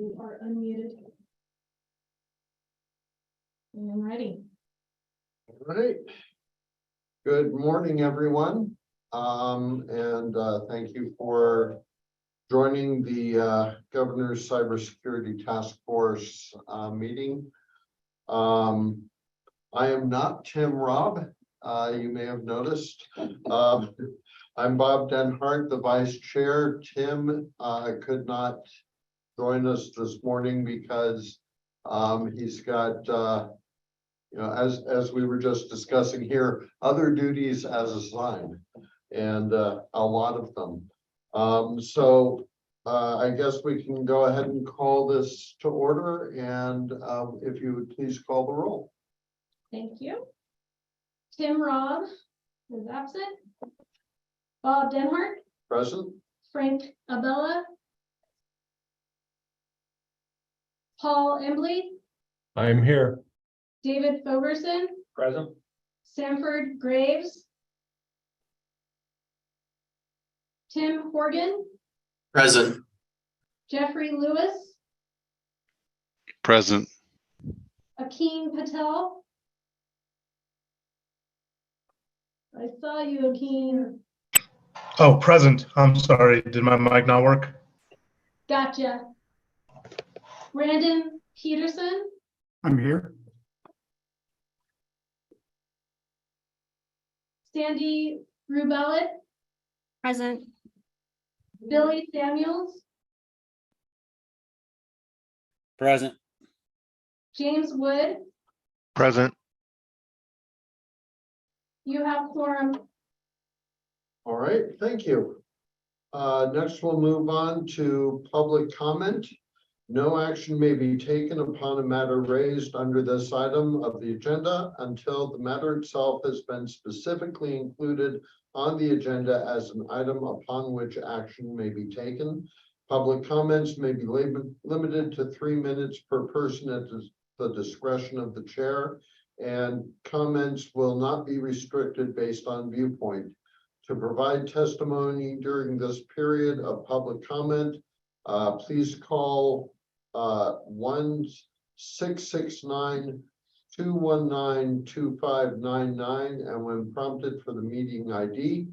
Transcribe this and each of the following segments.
You are unmuted. And ready. All right. Good morning, everyone. Thank you for joining the Governor's Cybersecurity Task Force meeting. I am not Tim Robb. You may have noticed. I'm Bob Denhart, the Vice Chair. Tim could not join us this morning because he's got as we were just discussing here, other duties as assigned, and a lot of them. I guess we can go ahead and call this to order, and if you would please call the roll. Thank you. Tim Robb is absent. Bob Denhart. Present. Frank Abella. Paul Embley. I'm here. David Fogerson. Present. Sanford Graves. Tim Horgan. Present. Jeffrey Lewis. Present. Akeem Patel. I saw you, Akeem. Oh, present. I'm sorry. Did my mic not work? Gotcha. Brandon Peterson. I'm here. Sandy Rubellet. Present. Billy Samuels. Present. James Wood. Present. You have quorum. All right, thank you. Next, we'll move on to public comment. No action may be taken upon a matter raised under this item of the agenda until the matter itself has been specifically included on the agenda as an item upon which action may be taken. Public comments may be limited to 3 minutes per person at the discretion of the chair, and comments will not be restricted based on viewpoint. To provide testimony during this period of public comment, please call 1-669-219-2599, and when prompted for the meeting ID,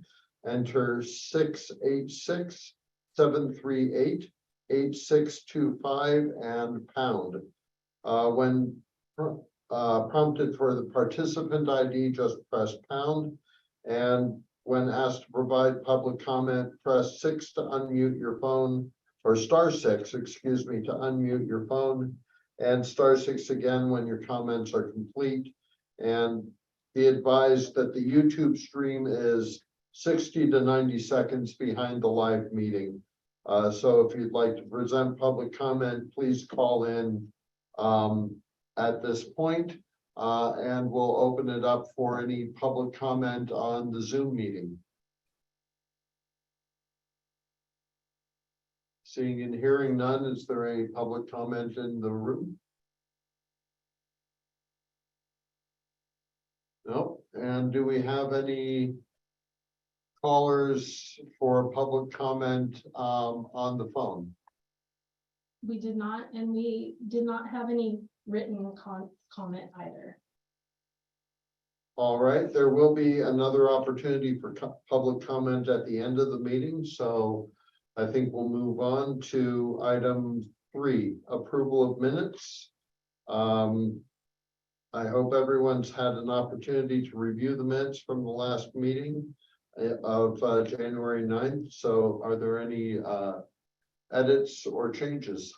enter 686-738-8625 and pound. When prompted for the participant ID, just press pound, and when asked to provide public comment, press 6 to unmute your phone, or star 6, excuse me, to unmute your phone, and star 6 again when your comments are complete. And be advised that the YouTube stream is 60 to 90 seconds behind the live meeting. So if you'd like to present public comment, please call in at this point, and we'll open it up for any public comment on the Zoom meeting. Seeing and hearing none, is there any public comment in the room? No. And do we have any callers for public comment on the phone? We did not, and we did not have any written comment either. All right, there will be another opportunity for public comment at the end of the meeting, so I think we'll move on to item 3, approval of minutes. I hope everyone's had an opportunity to review the minutes from the last meeting of January 9th. So are there any edits or changes?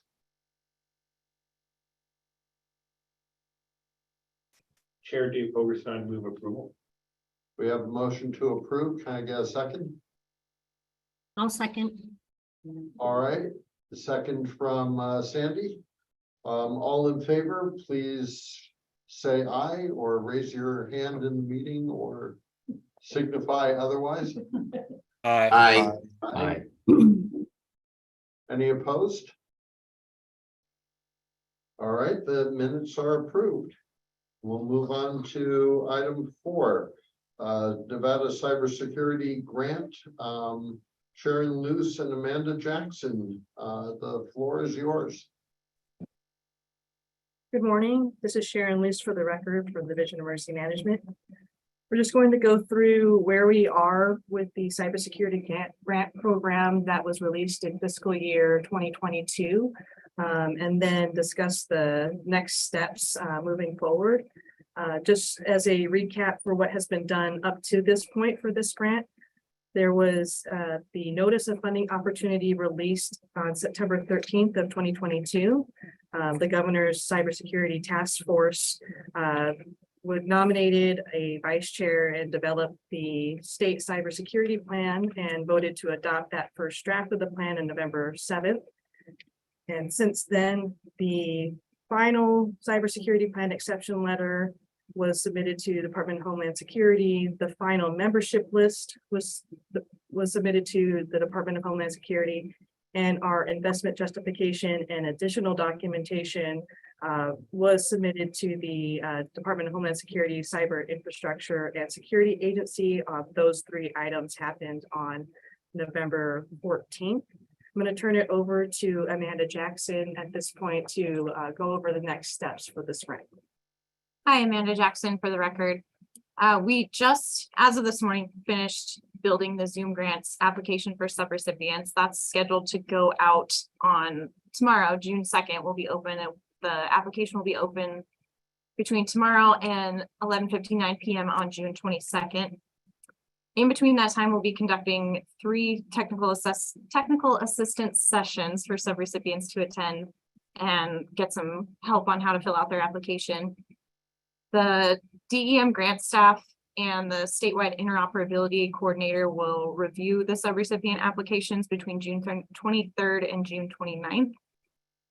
Chair Dave Fogerson, move approval. We have a motion to approve. Can I get a second? I'll second. All right, the second from Sandy. All in favor, please say aye or raise your hand in the meeting or signify otherwise. Aye. Aye. Any opposed? All right, the minutes are approved. We'll move on to item 4, Nevada Cybersecurity Grant. Sharon Luce and Amanda Jackson, the floor is yours. Good morning. This is Sharon Luce for the record for the Division of Emergency Management. We're just going to go through where we are with the cybersecurity grant program that was released in fiscal year 2022, and then discuss the next steps moving forward. Just as a recap for what has been done up to this point for this grant, there was the notice of funding opportunity released on September 13th of 2022. The governor's cybersecurity task force nominated a vice chair and developed the state cybersecurity plan and voted to adopt that first draft of the plan on November 7th. And since then, the final cybersecurity plan exception letter was submitted to Department of Homeland Security. The final membership list was submitted to the Department of Homeland Security, and our investment justification and additional documentation was submitted to the Department of Homeland Security Cyber Infrastructure and Security Agency. Those three items happened on November 14th. I'm going to turn it over to Amanda Jackson at this point to go over the next steps for this grant. Hi, Amanda Jackson for the record. We just, as of this morning, finished building the Zoom grants application for subrecipients. That's scheduled to go out on tomorrow, June 2nd, will be open. The application will be open between tomorrow and 11:59 p.m. on June 22nd. In between that time, we'll be conducting 3 technical assistance sessions for subrecipients to attend and get some help on how to fill out their application. The DEM grant staff and the statewide interoperability coordinator will review the subrecipient applications between June 23rd and June 29th.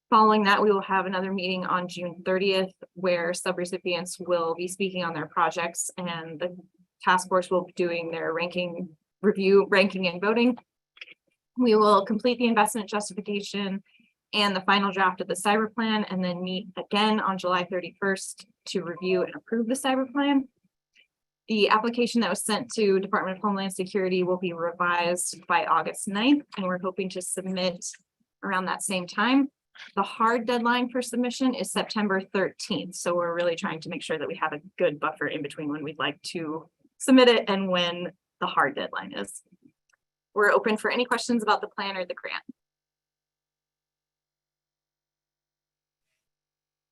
Following that, we will have another meeting on June 30th where subrecipients will be speaking on their projects and the task force will be doing their ranking and voting. We will complete the investment justification and the final draft of the cyber plan, and then meet again on July 31st to review and approve the cyber plan. The application that was sent to Department of Homeland Security will be revised by August 9th, and we're hoping to submit around that same time. The hard deadline for submission is September 13th, so we're really trying to make sure that we have a good buffer in between when we'd like to submit it and when the hard deadline is. We're open for any questions about the plan or the grant.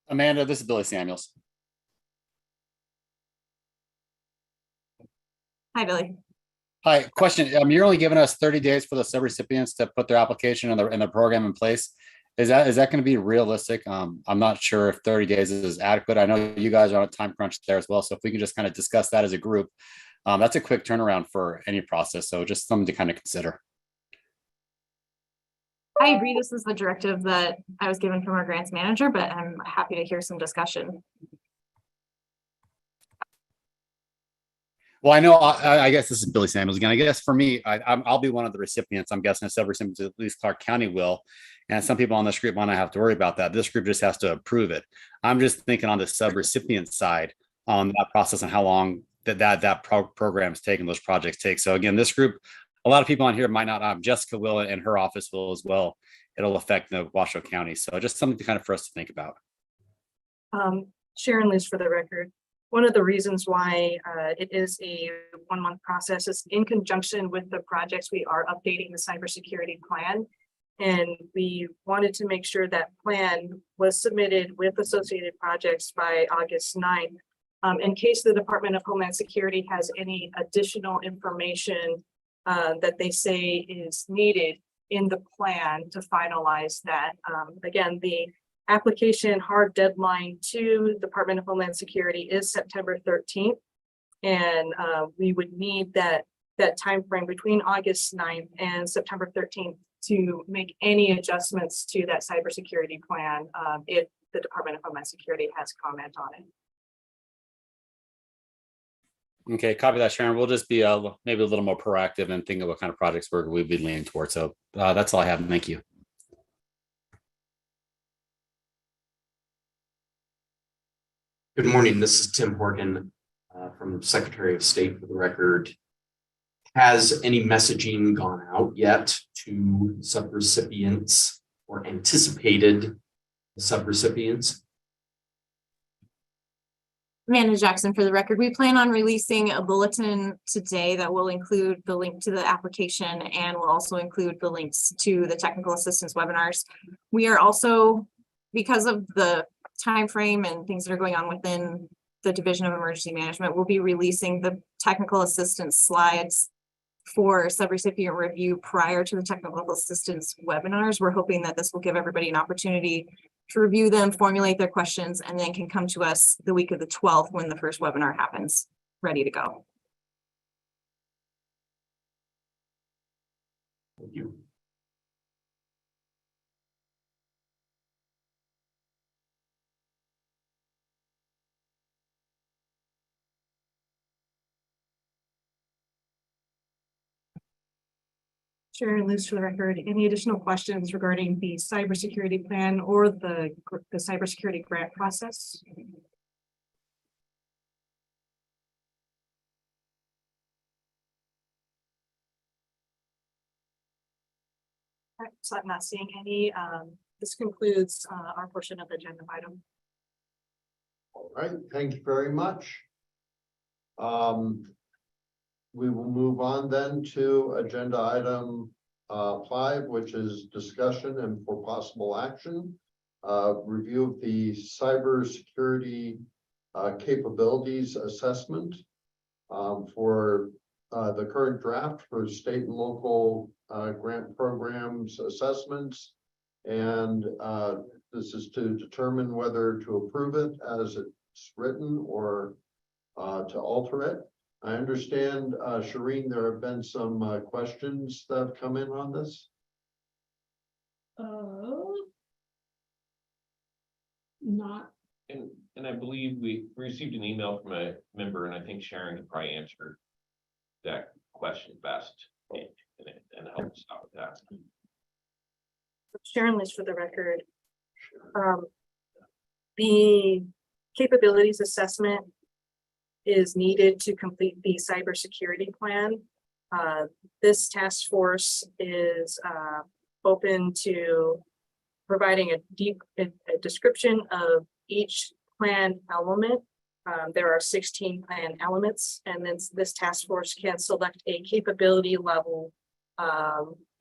Amanda, this is Billy Samuels. Hi, Billy. Hi, question. You're only giving us 30 days for the subrecipients to put their application and the program in place. Is that going to be realistic? I'm not sure if 30 days is adequate. I know you guys are on a time crunch there as well. So if we can just kind of discuss that as a group, that's a quick turnaround for any process. So just something to kind of consider. I agree. This is the directive that I was given from our grants manager, but I'm happy to hear some discussion. Well, I know, I guess this is Billy Samuels again. I guess for me, I'll be one of the recipients. I'm guessing several recipients, at least Clark County will. And some people on this group might not have to worry about that. This group just has to approve it. I'm just thinking on the subrecipient side on that process and how long that program is taking, those projects take. So again, this group, a lot of people on here might not, Jessica will and her office will as well. It'll affect the Washoe County. So just something to kind of for us to think about. Sharon Liz for the record. One of the reasons why it is a 1-month process is in conjunction with the projects, we are updating the cybersecurity plan. And we wanted to make sure that plan was submitted with associated projects by August 9th. In case the Department of Homeland Security has any additional information that they say is needed in the plan to finalize that. Again, the application hard deadline to Department of Homeland Security is September 13th. And we would need that time frame between August 9th and September 13th to make any adjustments to that cybersecurity plan if the Department of Homeland Security has comment on it. Okay, copy that, Sharon. We'll just be maybe a little more proactive and think of what kind of projects we'll be leaning towards. So that's all I have. Thank you. Good morning. This is Tim Horgan from Secretary of State for the record. Has any messaging gone out yet to subrecipients or anticipated subrecipients? Amanda Jackson for the record. We plan on releasing a bulletin today that will include the link to the application and will also include the links to the technical assistance webinars. We are also, because of the time frame and things that are going on within the Division of Emergency Management, we'll be releasing the technical assistance slides for subrecipient review prior to the technical assistance webinars. We're hoping that this will give everybody an opportunity to review them, formulate their questions, and then can come to us the week of the 12th when the first webinar happens, ready to go. Thank you. Sharon Lewis for the record. Any additional questions regarding the cybersecurity plan or the cybersecurity grant process? All right, so I'm not seeing any. This concludes our portion of the agenda item. All right, thank you very much. We will move on then to agenda item 5, which is discussion and for possible action. Review of the cybersecurity capabilities assessment for the current draft for state and local grant programs assessments. And this is to determine whether to approve it as it's written or to alter it. I understand, Shireen, there have been some questions that have come in on this. Not, And I believe we received an email from a member, and I think Sharon could probably answer that question best and help us out with that. Sharon Lynch for the record. The capabilities assessment is needed to complete the cybersecurity plan. This task force is open to providing a description of each plan element. There are 16 plan elements, and then this task force can select a capability level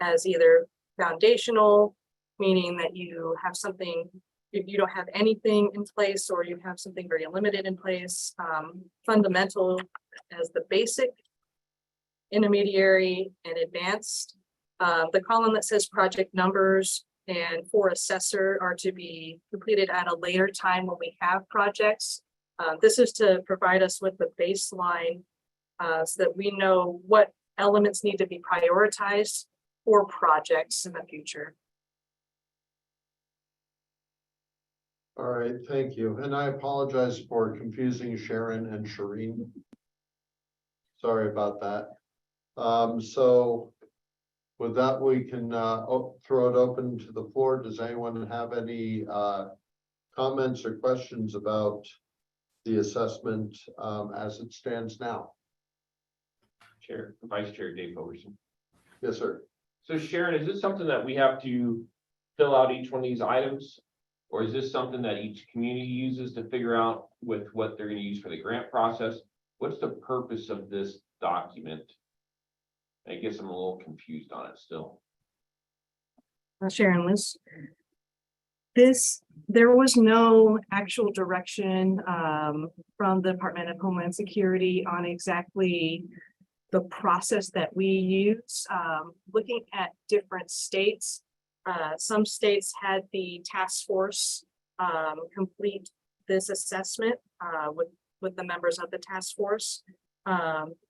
as either foundational, meaning that you have something, if you don't have anything in place or you have something very limited in place, fundamental as the basic, intermediary, and advanced. The column that says project numbers and for assessor are to be completed at a later time when we have projects. This is to provide us with the baseline so that we know what elements need to be prioritized for projects in the future. All right, thank you. And I apologize for confusing Sharon and Shireen. Sorry about that. So with that, we can throw it open to the floor. Does anyone have any comments or questions about the assessment as it stands now? Vice Chair Dave Overson. Yes, sir. So Sharon, is this something that we have to fill out each one of these items? Or is this something that each community uses to figure out with what they're going to use for the grant process? What's the purpose of this document? I guess I'm a little confused on it still. Sharon Liz. There was no actual direction from the Department of Homeland Security on exactly the process that we use. Looking at different states, some states had the task force complete this assessment with the members of the task force.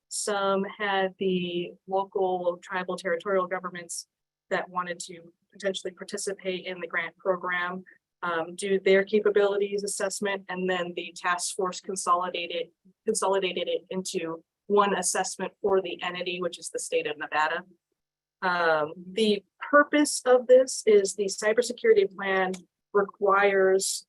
Some had the local tribal territorial governments that wanted to potentially participate in the grant program, do their capabilities assessment, and then the task force consolidated it into one assessment for the entity, which is the state of Nevada. The purpose of this is the cybersecurity plan requires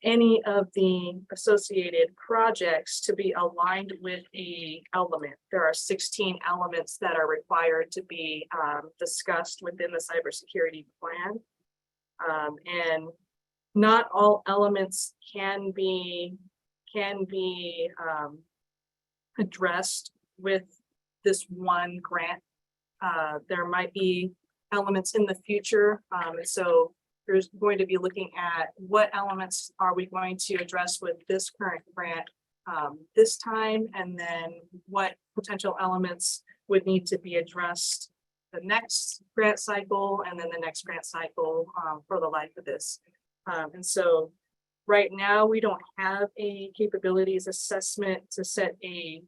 any of the associated projects to be aligned with an element. There are 16 elements that are required to be discussed within the cybersecurity plan. And not all elements can be can be addressed with this one grant. There might be elements in the future, and so there's going to be looking at what elements are we going to address with this current grant this time, and then what potential elements would need to be addressed the next grant cycle, and then the next grant cycle for the life of this. And so right now, we don't have a capabilities assessment to set a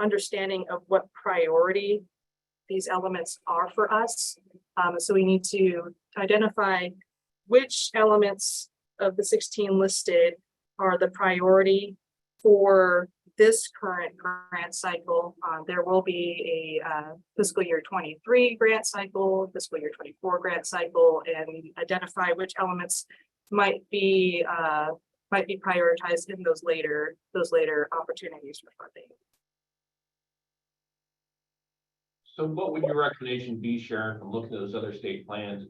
understanding of what priority these elements are for us. So we need to identify which elements of the 16 listed are the priority for this current grant cycle. There will be a fiscal year 23 grant cycle, fiscal year 24 grant cycle, and identify which elements might be prioritized in those later opportunities for funding. So what would your recommendation be, Sharon, from looking at those other state plans?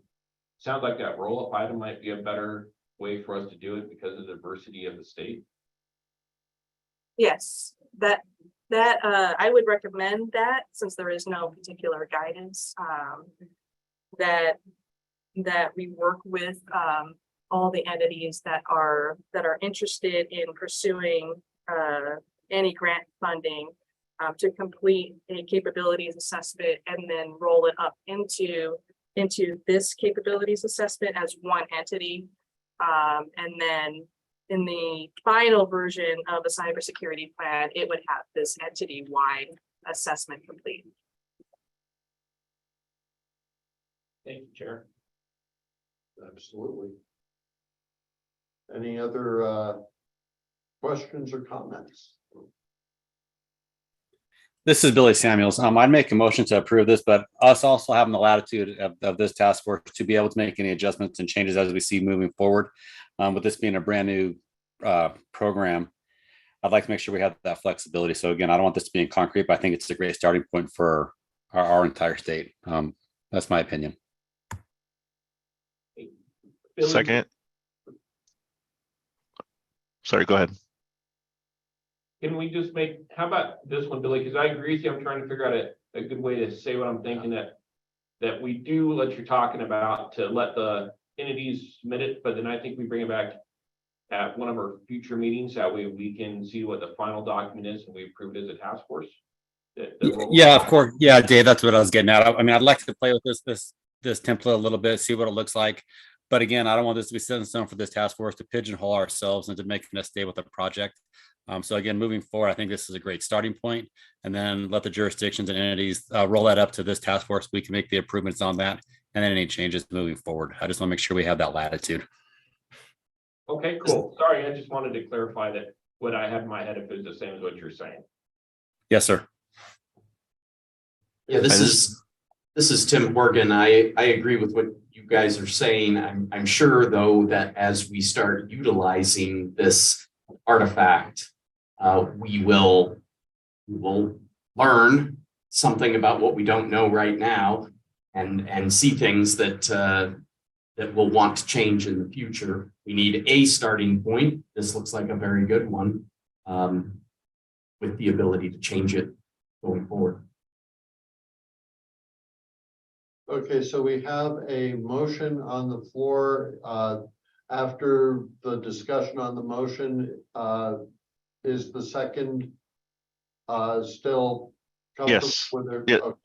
Sounds like that roll-up item might be a better way for us to do it because of the diversity of the state. Yes, that I would recommend that, since there is no particular guidance, that we work with all the entities that are interested in pursuing any grant funding to complete a capabilities assessment and then roll it up into this capabilities assessment as one entity. And then in the final version of a cybersecurity plan, it would have this entity-wide assessment complete. Thank you, Chair. Absolutely. Any other questions or comments? This is Billy Samuels. I'd make a motion to approve this, but us also having the latitude of this task force to be able to make any adjustments and changes as we see moving forward. With this being a brand new program, I'd like to make sure we have that flexibility. So again, I don't want this to be in concrete, but I think it's a great starting point for our entire state. That's my opinion. Billy, Second. Sorry, go ahead. can we just make, how about this one, Billy? Because I agree with you. I'm trying to figure out a good way to say what I'm thinking, that we do what you're talking about to let the entities submit it, but then I think we bring it back at one of our future meetings. That way we can see what the final document is and we approve it as a task force. Yeah, of course. Yeah, Dave, that's what I was getting at. I mean, I'd like to play with this template a little bit, see what it looks like. But again, I don't want this to be set in stone for this task force to pigeonhole ourselves into making us stay with the project. So again, moving forward, I think this is a great starting point, and then let the jurisdictions and entities roll that up to this task force. We can make the improvements on that, and then any changes moving forward. I just want to make sure we have that latitude. Okay, cool. Sorry, I just wanted to clarify that what I had in my head, if it's the same as what you're saying. Yes, sir. Yeah, this is Tim Horgan. I agree with what you guys are saying. I'm sure though that as we start utilizing this artifact, we will learn something about what we don't know right now, and see things that we'll want to change in the future. We need a starting point. This looks like a very good one, with the ability to change it going forward. Okay, so we have a motion on the floor. After the discussion on the motion, is the second still comfortable Yes. with it? Yeah. Okay.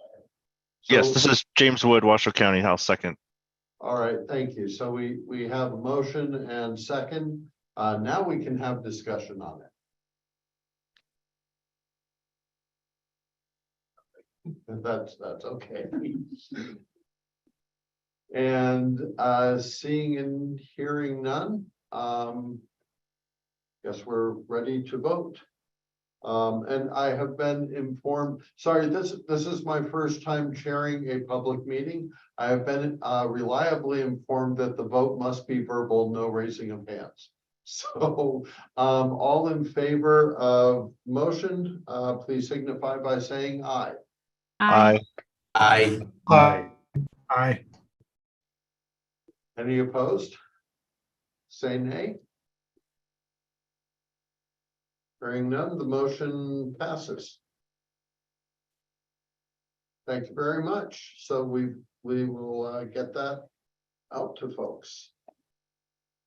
Yes, So- this is James Wood, Washoe County, House second. All right, thank you. So we have a motion and second. Now we can have discussion on it. That's okay. And seeing and hearing none, guess we're ready to vote. And I have been informed, sorry, this is my first time chairing a public meeting. I have been reliably informed that the vote must be verbal, no raising of hands. So all in favor of motion, please signify by saying aye. Aye. I Aye. Any opposed? Say nay. Hearing none, the motion passes. Thank you very much. So we will get that out to folks.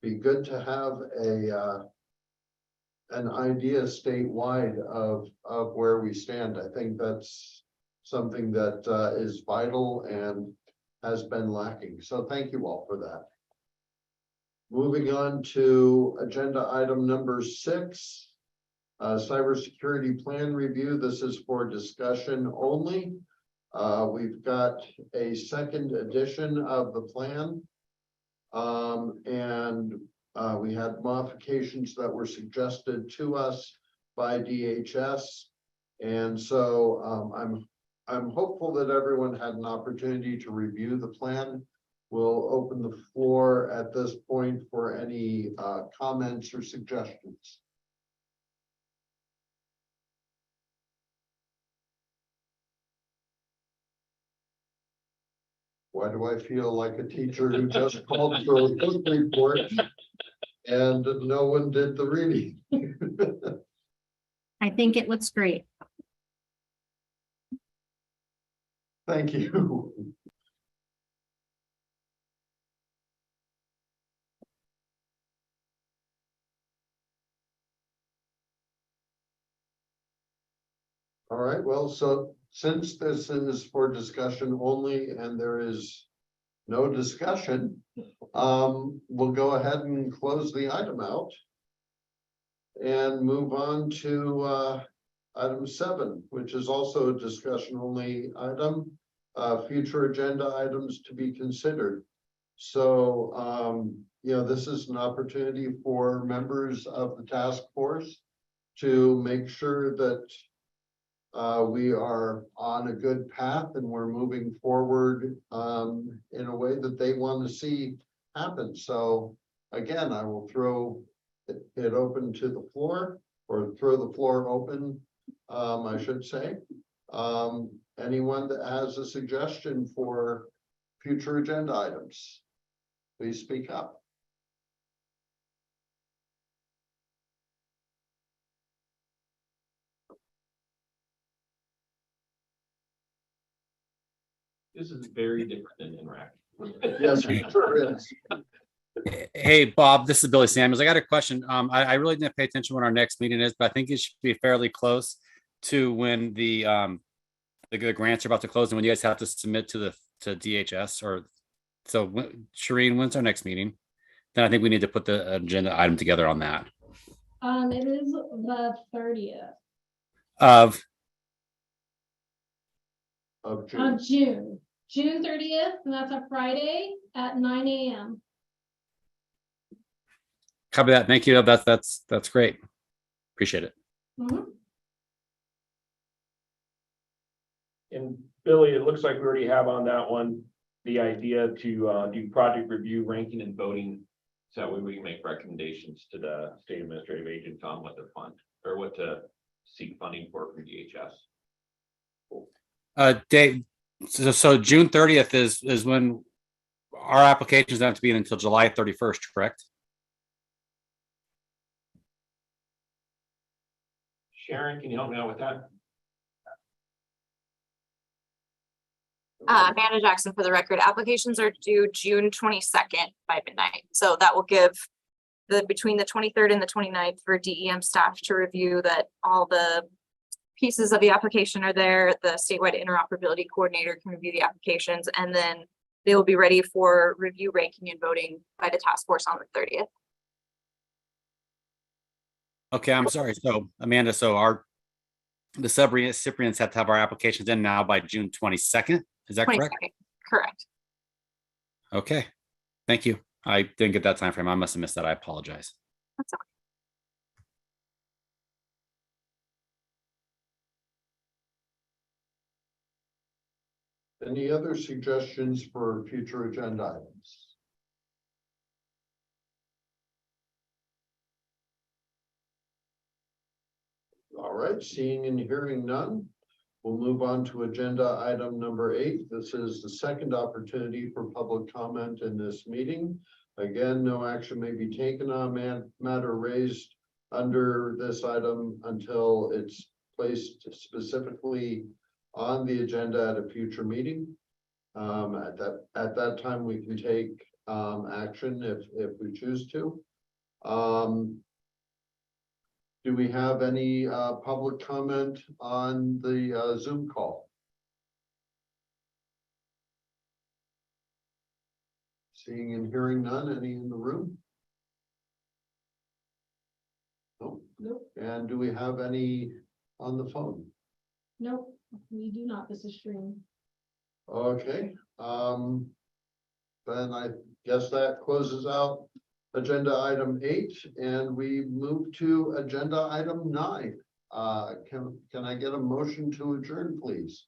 Be good to have an idea statewide of where we stand. I think that's something that is vital and has been lacking. So thank you all for that. Moving on to agenda item number 6, cybersecurity plan review. This is for discussion only. We've got a second edition of the plan. We had modifications that were suggested to us by DHS. And so I'm hopeful that everyone had an opportunity to review the plan. We'll open the floor at this point for any comments or suggestions. Why do I feel like a teacher who just called for a book report and no one did the reading? I think it looks great. Thank you. All right, well, so since this is for discussion only and there is no discussion, we'll go ahead and close the item out and move on to item 7, which is also a discussion only item, future agenda items to be considered. So, this is an opportunity for members of the task force to make sure that we are on a good path and we're moving forward in a way that they want to see happen. So again, I will throw it open to the floor, or throw the floor open, I should say. Anyone that has a suggestion for future agenda items, please speak up. This is very different than Interact. Yes, it sure is. Hey, Bob, this is Billy Samuels. I got a question. I really didn't pay attention when our next meeting is, but I think it should be fairly close to when the grants are about to close and when you guys have to submit to DHS. Or so, Shireen, when's our next meeting? Then I think we need to put the agenda item together on that. It is the 30th Of June. June 30th, and that's a Friday at 9 a.m. Copy that. Thank you. That's great. Appreciate it. Mhm. And Billy, it looks like we already have on that one, the idea to do project review, ranking and voting. So that way we can make recommendations to the state administrative agents on what to fund or what to seek funding for from DHS. Dave, so June 30th is when our applications don't have to be in until July 31st, correct? Sharon, can you help me out with that? Amanda Jackson for the record. Applications are due June 22nd by midnight. So that will give between the 23rd and the 29th for DEM staff to review that all the pieces of the application are there. The statewide interoperability coordinator can review the applications, and then they will be ready for review, ranking, and voting by the task force on the 30th. Okay, I'm sorry. So Amanda, the recipients have to have our applications in now by June 22nd. Is that correct? Correct. Okay, thank you. I didn't get that time frame. I must have missed that. I apologize. That's okay. Any other suggestions for future agenda items? All right, seeing and hearing none, we'll move on to agenda item number 8. This is the second opportunity for public comment in this meeting. Again, no action may be taken on matter raised under this item until it's placed specifically on the agenda at a future meeting. At that time, we can take action if we choose to. Do we have any public comment on the Zoom call? Seeing and hearing none, any in the room? No. Nope, And do we have any on the phone? nope, we do not. This is stream. Okay, then I guess that closes out agenda item 8, and we move to agenda item 9. Can I get a motion to adjourn, please?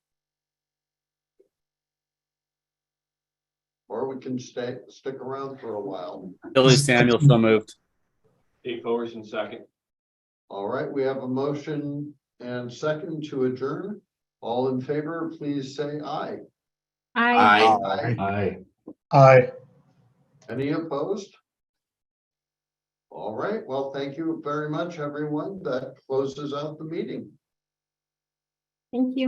Or we can stick around for a while. Billy Samuel, so moved. Dave Fullerton, second. All right, we have a motion and second to adjourn. All in favor, please say aye. Aye. Aye. Aye. Any opposed? All right, well, thank you very much, everyone. That closes out the meeting. Thank you.